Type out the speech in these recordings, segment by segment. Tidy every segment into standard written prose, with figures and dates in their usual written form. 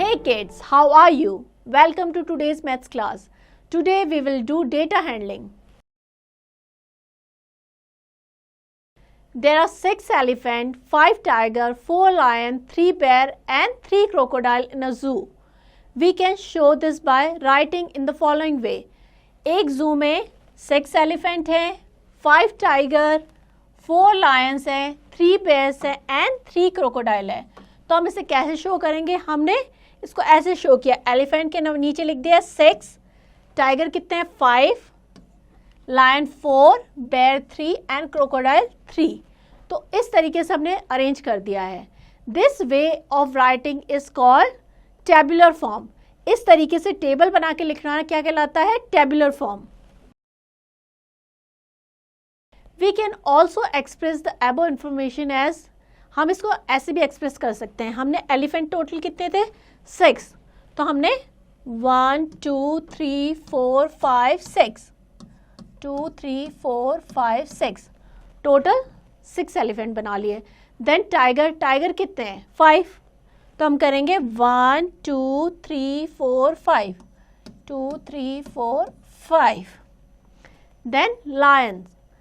Hey kids, how are you? Welcome to today's maths class. Today we will do data handling. There are 6 elephant, 5 tiger, 4 lion, 3 bear and 3 crocodile in a zoo. We can show this by writing in the following way. एक zoo में 6 elephant हैं, 5 tiger, 4 lions हैं, 3 bears हैं and 3 crocodile है. तो हम इसे कैसे शो करेंगे? हमने इसको ऐसे शो किया. एलिफेंट के नीचे लिख दिया 6, टाइगर कितने हैं 5, लायन 4, बेयर 3 एंड क्रोकोडाइल 3. तो इस तरीके से हमने अरेंज कर दिया है. This way of writing is called tabular form. इस तरीके से टेबल बना के लिखना क्या कहलाता है? Tabular form. We can also express the above information as, हम इसको ऐसे भी एक्सप्रेस कर सकते हैं. हमने एलिफेंट टोटल कितने थे? 6. तो हमने 1 2 3 4 5 6 2 3 4 5 6 टोटल 6 एलिफेंट बना लिए. देन टाइगर कितने हैं? 5. तो हम करेंगे 1 2 3 4 5 2 3 4 5. देन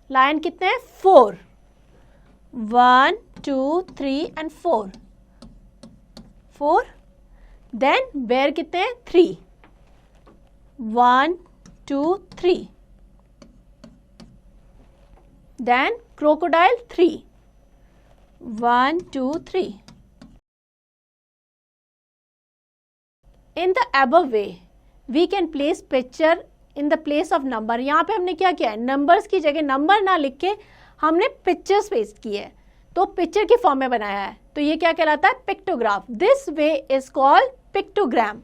लायन कितने हैं? 4. 1 2 3 and 4. देन बेयर कितने हैं? 3. 1 2 3. Then crocodile 3. 1 2 3. In the above way we can place picture in the place of number. यहाँ पे हमने क्या किया है? नंबर्स की जगह नंबर ना लिख के हमने पिक्चर्स पेस्ट की है, तो पिक्चर के फॉर्म में बनाया है. तो ये क्या कहलाता है? Pictograph. This way is called pictogram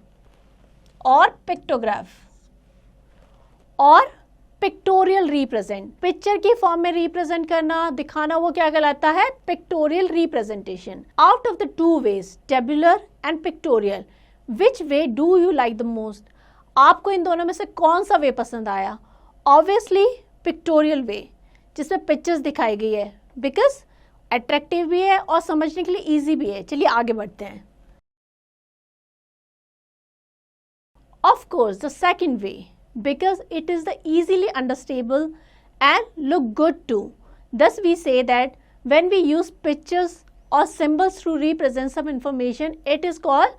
और पिक्टोग्राफ. और पिक्टोरियल रिप्रेजेंट, पिक्चर की फॉर्म में रिप्रेजेंट करना, दिखाना, वो क्या कहलाता है? Pictorial representation. Out of the two ways, tabular and pictorial, which way do you like the most? आपको इन दोनों में से कौन सा वे पसंद आया? ऑब्वियसली पिक्टोरियल वे, जिसमें पिक्चर्स दिखाई गई है, बिकॉज अट्रैक्टिव भी है और समझने के लिए इजी भी है. चलिए आगे बढ़ते हैं. Of course the second way, because it is the easily understandable and look good too. Thus we say that when we use pictures or symbols to represent some information, it is called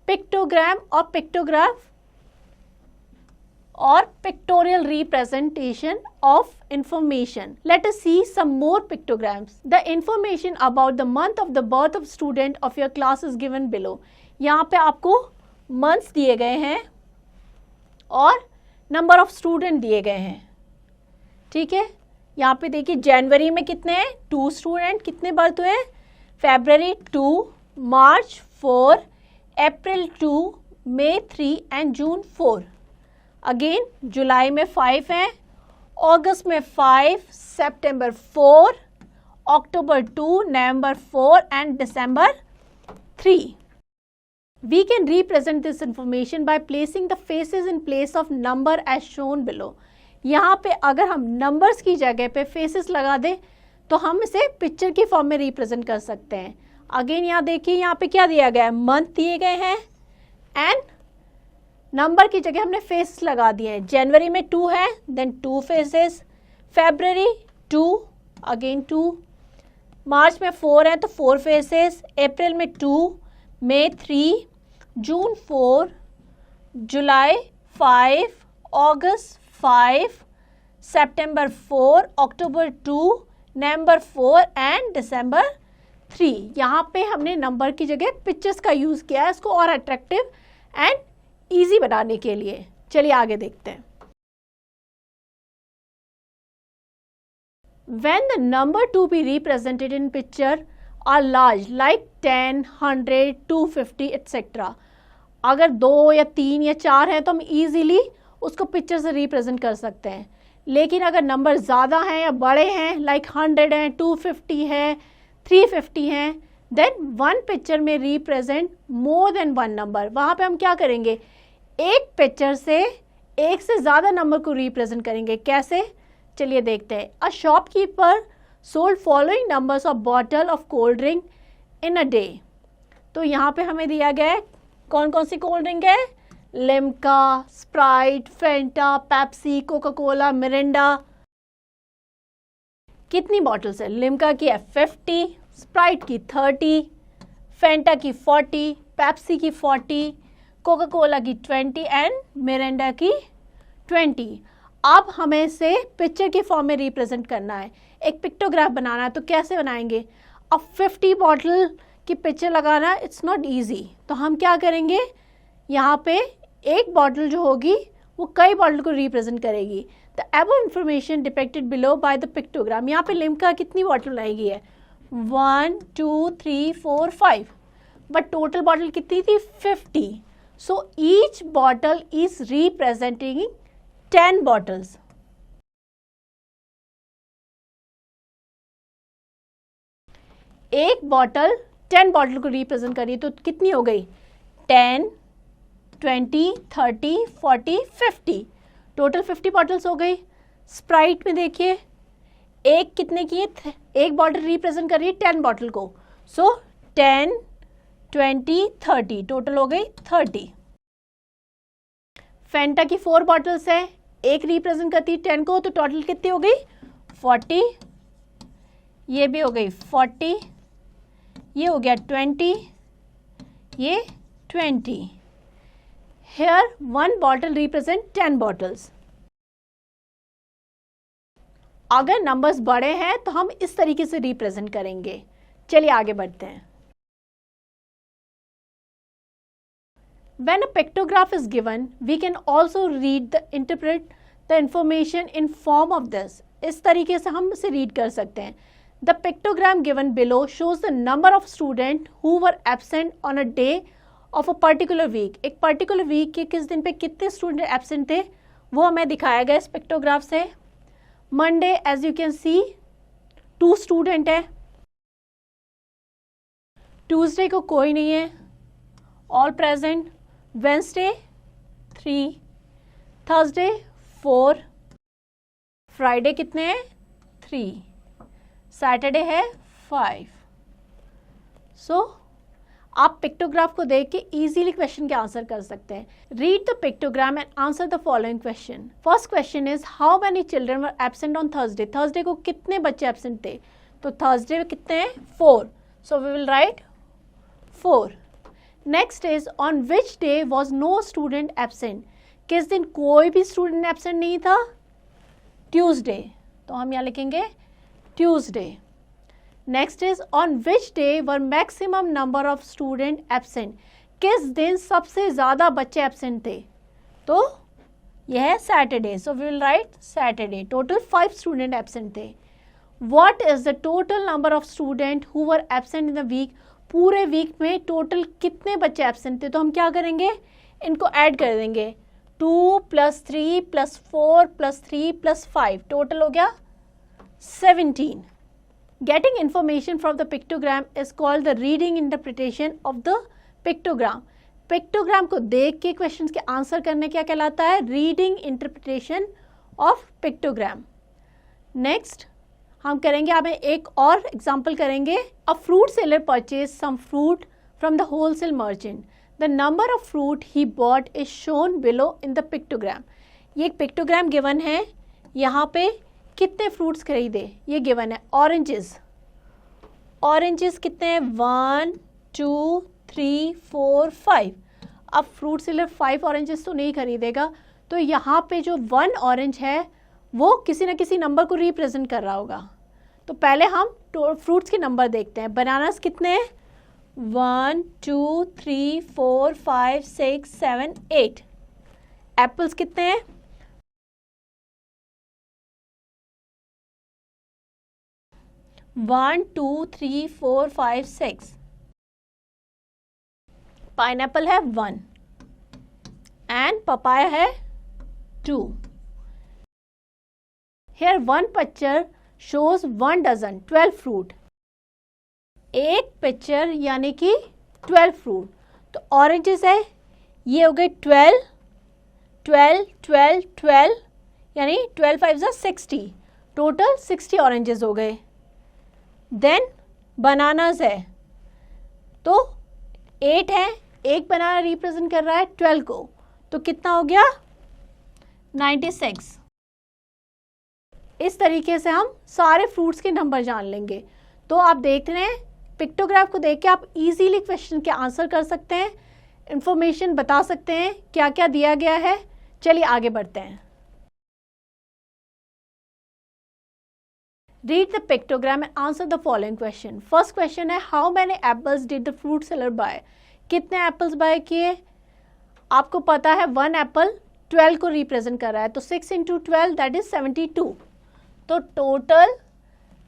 pictogram और pictograph or pictorial representation of information. Let us see some more pictograms. The information about the month of the birth of student of your class is given below. यहाँ पे आपको months दिए गए हैं और number of student दिए गए हैं. ठीक है, यहाँ पे देखिए जनवरी में कितने हैं? 2 स्टूडेंट. कितने बर्थ हुए हैं? फरवरी 2, मार्च 4, अप्रैल 2, मई 3 एंड जून 4. अगेन जुलाई में 5 हैं, अगस्त में 5, सितंबर 4, अक्टूबर 2, नवंबर 4 and December 3. We can represent this information by placing the faces in place of number as shown below. यहाँ पे अगर हम नंबर्स की जगह पे फेसेस लगा दें तो हम इसे पिक्चर की फॉर्म में रिप्रेजेंट कर सकते हैं. अगेन यहाँ देखिए, यहाँ पे क्या दिया गया है? मंथ दिए गए हैं एंड नंबर की जगह हमने फेस लगा दिए हैं. जनवरी में 2 है, देन 2 फेसेस. फरवरी 2, अगेन 2. मार्च में 4 है तो 4 फेसेस. अप्रैल में 2, मई 3, जून 4, जुलाई 5, अगस्त 5, सितंबर 4, अक्टूबर 2, नवंबर 4 एंड दिसंबर 3. यहाँ पे हमने नंबर की जगह पिक्चर्स का यूज़ किया है, इसको और अट्रैक्टिव एंड इजी बनाने के लिए. चलिए आगे देखते हैं. When the number to be represented in picture are large like 10, 100, 250 etc. अगर 2 या 3 या 4 है तो हम इजीली उसको पिक्चर से रिप्रेजेंट कर सकते हैं. लेकिन अगर नंबर ज़्यादा हैं या बड़े हैं, लाइक 100 हैं, 250 है, 350 हैं, देन वन पिक्चर में represent more than one number. वहाँ पे हम क्या करेंगे? एक पिक्चर से एक से ज़्यादा नंबर को रिप्रेजेंट करेंगे. कैसे? चलिए देखते हैं. A shopkeeper sold following numbers of bottle of cold drink in a day. तो यहाँ पे हमें दिया गया है कौन कौन सी कोल्ड ड्रिंक है? लिम्का, स्प्राइट, फेंटा, पेप्सी, कोका कोला, मिरिंडा। कितनी बॉटल्स है? लिम्का की है 50, स्प्राइट की 30, फेंटा की 40, पेप्सी की 40, कोका कोला की 20 एंड मिरिंडा की 20। अब हमें इसे पिक्चर के फॉर्म में रिप्रेजेंट करना है, एक पिक्टोग्राफ बनाना है। तो कैसे बनाएंगे? अब 50 बॉटल की पिक्चर लगाना इट्स नॉट ईजी। तो हम क्या करेंगे, यहाँ पे एक बॉटल जो होगी वो कई बॉटल को रिप्रेजेंट करेगी। The above information depicted below by the pictogram. यहाँ पे लिम्का कितनी बॉटल बनाई है? 1 2 3 4 5, बट टोटल बॉटल कितनी थी? 50। So each bottle is representing 10 bottles. एक बॉटल 10 बॉटल को रिप्रेजेंट करिए, तो कितनी हो गई? 10, 20, 30, 40, 50, टोटल 50 बॉटल्स हो गई। स्प्राइट में देखिए, एक कितने की है? एक बॉटल रिप्रेजेंट कर रही है 10 बॉटल को। सो 10, 20, 30, टोटल हो गई 30। फेंटा की 4 बॉटल्स है, एक रिप्रेजेंट करती है 10 को, तो टोटल कितनी हो गई? 40। ये भी हो गई 40, ये हो गया 20, ये 20। Here 1 bottle represent 10 bottles. अगर नंबर्स बड़े हैं तो हम इस तरीके से रिप्रेजेंट करेंगे। चलिए आगे बढ़ते हैं। When a pictograph is given, we can also interpret the information in form of this. इस तरीके से हम इसे रीड कर सकते हैं। The pictogram given below shows the number of students who were absent on a day of a particular week. एक particular week के किस दिन पे कितने स्टूडेंट एब्सेंट थे वो हमें दिखाया गया इस पिक्टोग्राफ से। Monday as you can see 2 student है, ट्यूसडे को कोई नहीं है, all present. Wednesday 3, Thursday 4, Friday कितने हैं? 3, सैटरडे है 5। सो आप पिक्टोग्राफ को देख के इजीली क्वेश्चन के आंसर कर सकते हैं। Read the pictogram and answer the following question. First question is how many children were absent on Thursday. Thursday को कितने बच्चे एब्सेंट थे? तो थर्सडे में कितने हैं? 4, so we will write 4। Next is on which day was no student absent. किस दिन कोई भी स्टूडेंट एब्सेंट नहीं था? ट्यूसडे, तो हम यहाँ लिखेंगे Tuesday. Next is on which day were maximum number of student absent. किस दिन सबसे ज़्यादा बच्चे एब्सेंट थे? तो यह है Saturday, so we will write Saturday. Total 5 student absent थे। What is the total number of student who were absent in the week. पूरे वीक में टोटल कितने बच्चे एब्सेंट थे? तो हम क्या करेंगे, इनको ऐड कर देंगे। 2 + 3 + 4 + 3 + 5, टोटल हो गया 17. Getting information from the pictogram is called the reading interpretation of the pictogram. Pictogram को देख के क्वेश्चंस के आंसर करने क्या कहलाता है? Reading interpretation of pictogram. Next हम करेंगे, अब एक और एग्जांपल करेंगे। A fruit seller purchase some fruit from the wholesale merchant. The number of fruit he bought is shown below in the pictogram. ये एक पिक्टोग्राम गिवन है, यहाँ पे कितने फ्रूट्स खरीदे ये गिवन है। ऑरेंजेस, ऑरेंजेस कितने हैं? 1 2 3 4 5। अब फ्रूट सेलर 5 ऑरेंजेस तो नहीं खरीदेगा, तो यहाँ पे जो 1 ऑरेंज है वो किसी न किसी नंबर को रिप्रेजेंट कर रहा होगा। तो पहले हम फ्रूट्स के नंबर देखते हैं। बनानास कितने हैं? 1 2 3 4 5 6 7 8। एप्पल्स कितने हैं? 1 2 3 4 5 6। पाइनएप्पल है 1 एंड पपाया है 2। Here 1 picture shows 1 dozen 12 fruit। एक पिक्चर यानी कि 12 फ्रूट। तो ऑरेंजेस है, ये हो गए 12 12 12 12, यानी 12 5 60, टोटल 60 ऑरेंजेस हो गए। देन बनानास है, तो 8 है एक बनाना रिप्रेजेंट कर रहा है 12 को, तो कितना हो गया 96। इस तरीके से हम सारे फ्रूट्स के नंबर जान लेंगे। तो आप देख रहे हैं पिक्टोग्राफ को देख के आप इजीली क्वेश्चन के आंसर कर सकते हैं, इंफॉर्मेशन बता सकते हैं क्या क्या दिया गया है। चलिए आगे बढ़ते हैं। Read the pictogram and answer the following question. First question है how many apples did the fruit seller buy? कितने एप्पल्स बाय किए? आपको पता है 1 एप्पल 12 को रिप्रेजेंट कर रहा है, तो 6 into 12 दैट इज 72। तो टोटल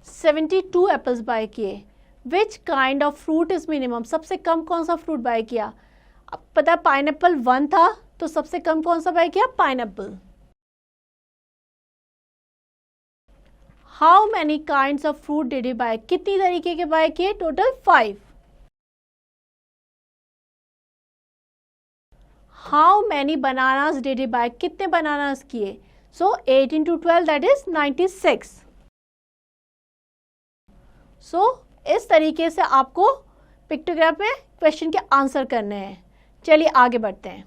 72 एप्पल्स बाय किए। Which kind of fruit is minimum? सबसे कम कौन सा फ्रूट बाय किया? अब पता है पाइनएप्पल 1 था, तो सबसे कम कौन सा बाय किया? Pineapple. How many kinds of fruit did he buy? कितनी तरीके के बाय किए? Total 5। How many bananas did he buy? कितने बनानास किए? So 8 into 12 that is 96। So इस तरीके से आपको पिक्टोग्राफ में क्वेश्चन के आंसर करने हैं। चलिए आगे बढ़ते हैं।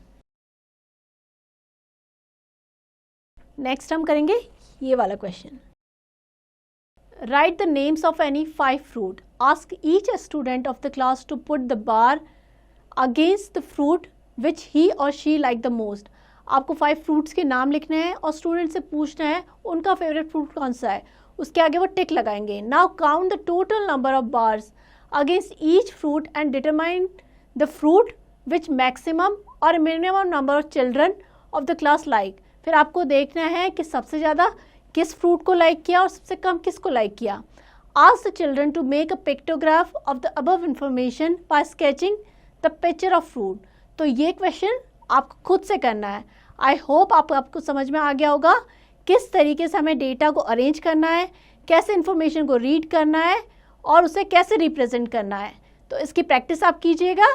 नेक्स्ट हम करेंगे ये वाला question. Write the names of any 5 fruit. Ask each student of the class to put the bar against the fruit which he और शी लाइक द मोस्ट। आपको 5 फ्रूट्स के नाम लिखने हैं और स्टूडेंट से पूछना है उनका फेवरेट फ्रूट कौन सा है, उसके आगे वो टिक लगाएंगे। Now count the total number of bars against each fruit and determine the fruit which maximum और minimum number of children of the class like. फिर आपको देखना है कि सबसे ज़्यादा किस फ्रूट को लाइक किया और सबसे कम किसको लाइक किया। Ask the children to make a pictograph of the above information by sketching the picture of fruit. तो ये क्वेश्चन आपको खुद से करना है। आई होप आपको समझ में आ गया होगा किस तरीके से हमें डेटा को अरेंज करना है, कैसे इंफॉर्मेशन को रीड करना है और उसे कैसे रिप्रेजेंट करना है। तो इसकी प्रैक्टिस आप कीजिएगा।